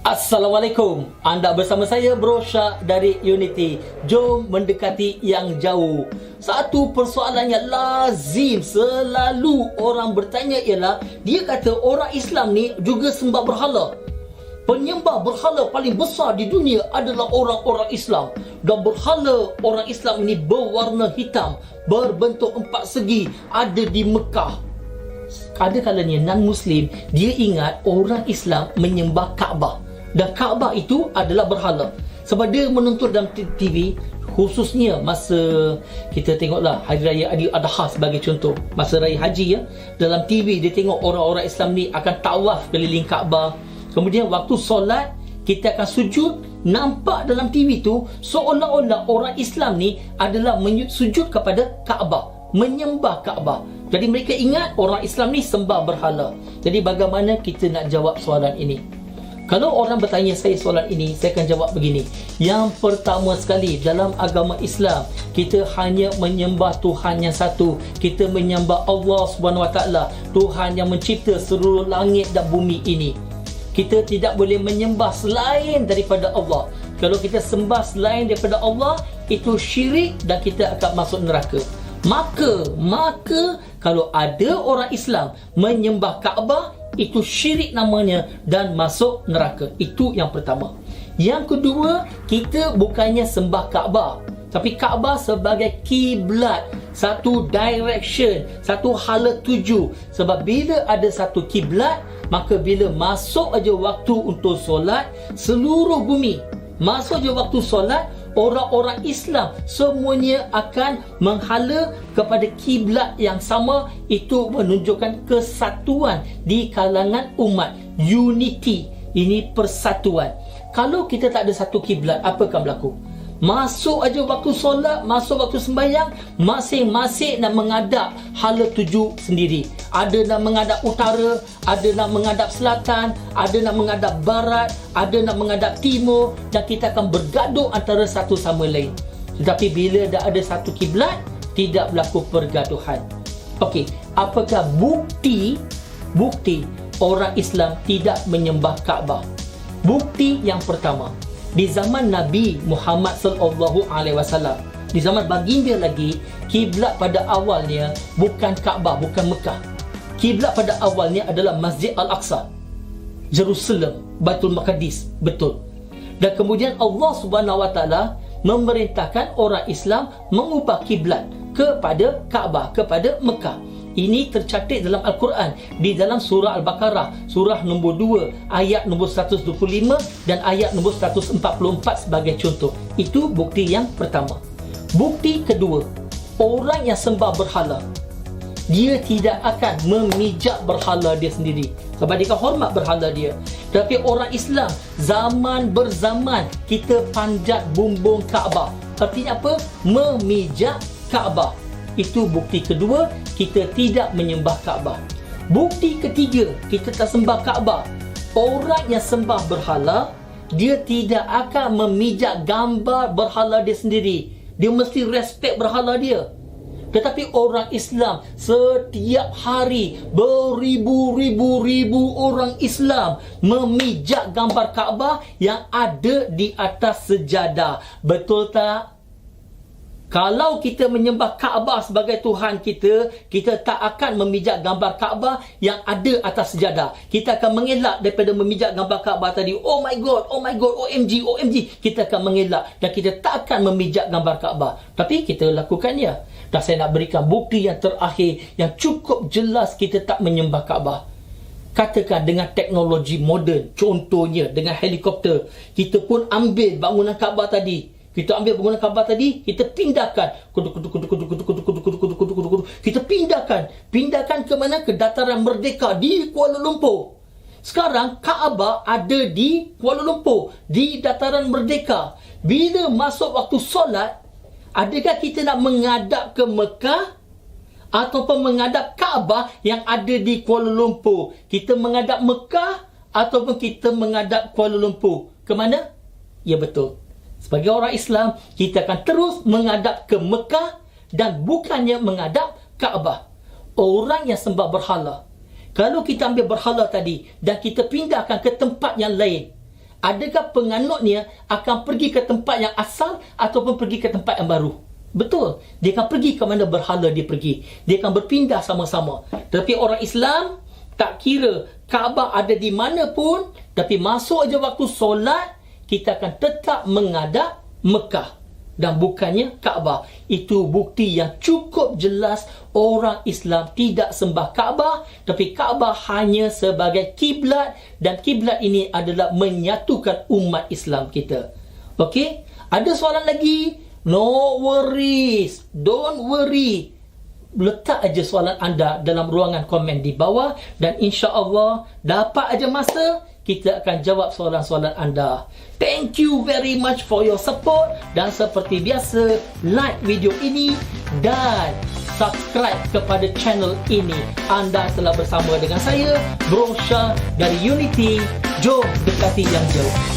Assalamualaikum. Anda bersama saya Bro Syak dari Unity. Jom mendekati yang jauh. Satu persoalan yang lazim selalu orang bertanya ialah, dia kata orang Islam ni juga sembah berhala. Penyembah berhala paling besar di dunia adalah orang-orang Islam. Dan berhala orang Islam ini berwarna hitam, berbentuk empat segi, ada di Mekah. Ada kalanya non-Muslim, dia ingat orang Islam menyembah Kaabah. Dan Kaabah itu adalah berhala. Sebab dia menuntut dalam TV, khususnya masa kita tengoklah Hari Raya Adil Adha sebagai contoh, masa Raya Haji ya, dalam TV dia tengok orang-orang Islam ni akan tawaf keliling Kaabah. Kemudian waktu solat kita akan sujud, nampak dalam TV tu seolah-olah orang Islam ni adalah sujud kepada Kaabah, menyembah Kaabah. Jadi mereka ingat orang Islam ni sembah berhala. Jadi bagaimana kita nak jawab soalan ini? Kalau orang bertanya saya soalan ini, saya akan jawab begini. Yang pertama sekali, dalam agama Islam, kita hanya menyembah Tuhan yang satu. Kita menyembah Allah SWT, Tuhan yang mencipta seluruh langit dan bumi ini. Kita tidak boleh menyembah selain daripada Allah. Kalau kita sembah selain daripada Allah, itu syirik dan kita akan masuk neraka. Maka kalau ada orang Islam menyembah Kaabah, itu syirik namanya dan masuk neraka. Itu yang pertama. Yang kedua, kita bukannya sembah Kaabah, tapi Kaabah sebagai kiblat, satu direction, satu hala tuju. Sebab bila ada satu kiblat, maka bila masuk aja waktu untuk solat, seluruh bumi masuk aja waktu solat, orang-orang Islam semuanya akan menghala kepada kiblat yang sama. Itu menunjukkan kesatuan di kalangan umat. Unity, ini persatuan. Kalau kita tak ada satu kiblat, apa akan berlaku? Masuk aja waktu solat, masuk waktu sembahyang, masing-masing nak menghadap hala tuju sendiri. Ada nak menghadap utara, ada nak menghadap selatan, ada nak menghadap barat, ada nak menghadap timur, dan kita akan bergaduh antara satu sama lain. Tetapi bila dah ada satu kiblat, tidak berlaku pergaduhan. Okey, apakah bukti orang Islam tidak menyembah Kaabah? Bukti yang pertama, di zaman Nabi Muhammad SAW, di zaman baginda lagi, kiblat pada awalnya bukan Kaabah, bukan Mekah. Kiblat pada awalnya adalah Masjid Al-Aqsa, Jerusalem, Baitul Maqdis, betul. Dan kemudian Allah SWT memerintahkan orang Islam mengubah kiblat kepada Kaabah, kepada Mekah. Ini tercatat dalam Al-Quran, di dalam surah Al-Baqarah, surah nombor 2, ayat nombor 125 dan ayat nombor 144 sebagai contoh. Itu bukti yang pertama. Bukti kedua, orang yang sembah berhala, dia tidak akan memijak berhala dia sendiri, sebab dia akan hormat berhala dia. Tapi orang Islam, zaman berzaman kita panjat bumbung Kaabah. Artinya apa? Memijak Kaabah. Itu bukti kedua, kita tidak menyembah Kaabah. Bukti ketiga, kita tak sembah Kaabah. Orang yang sembah berhala, dia tidak akan memijak gambar berhala dia sendiri. Dia mesti respect berhala dia. Tetapi orang Islam, setiap hari beribu-ribu orang Islam memijak gambar Kaabah yang ada di atas sejadah. Betul tak? Kalau kita menyembah Kaabah sebagai Tuhan kita, kita tak akan memijak gambar Kaabah yang ada atas sejadah. Kita akan mengelak daripada memijak gambar Kaabah tadi. Oh my God, OMG. Kita akan mengelak dan kita tak akan memijak gambar Kaabah. Tapi kita lakukannya. Dan saya nak berikan bukti yang terakhir yang cukup jelas kita tak menyembah Kaabah. Katakan dengan teknologi moden, contohnya dengan helikopter, kita pun ambil bangunan Kaabah tadi. Kita ambil bangunan Kaabah tadi, kita pindahkan. Kita pindahkan ke mana? Ke dataran Merdeka di Kuala Lumpur. Sekarang Kaabah ada di Kuala Lumpur, di dataran Merdeka. Bila masuk waktu solat, adakah kita nak menghadap ke Mekah ataupun menghadap Kaabah yang ada di Kuala Lumpur? Kita menghadap Mekah ataupun kita menghadap Kuala Lumpur? Ke mana? Ya, betul. Sebagai orang Islam, kita akan terus menghadap ke Mekah dan bukannya menghadap Kaabah. Orang yang sembah berhala, kalau kita ambil berhala tadi dan kita pindahkan ke tempat yang lain, adakah penganutnya akan pergi ke tempat yang asal ataupun pergi ke tempat yang baru? Betul. Dia akan pergi ke mana berhala dia pergi. Dia akan berpindah sama-sama. Tapi orang Islam, tak kira Kaabah ada di mana pun, tapi masuk aja waktu solat, kita akan tetap menghadap Mekah dan bukannya Kaabah. Itu bukti yang cukup jelas orang Islam tidak sembah Kaabah, tapi Kaabah hanya sebagai kiblat, dan kiblat ini adalah menyatukan umat Islam kita. Okey? Ada soalan lagi? No worries. Don't worry. Letak aja soalan anda dalam ruangan komen di bawah, dan insya-Allah dapat aja masa kita akan jawab soalan-soalan anda. Thank you very much for your support, dan seperti biasa like video ini dan subscribe kepada channel ini. Anda telah bersama dengan saya, Bro Shah dari Unity. Jom dekati yang jauh.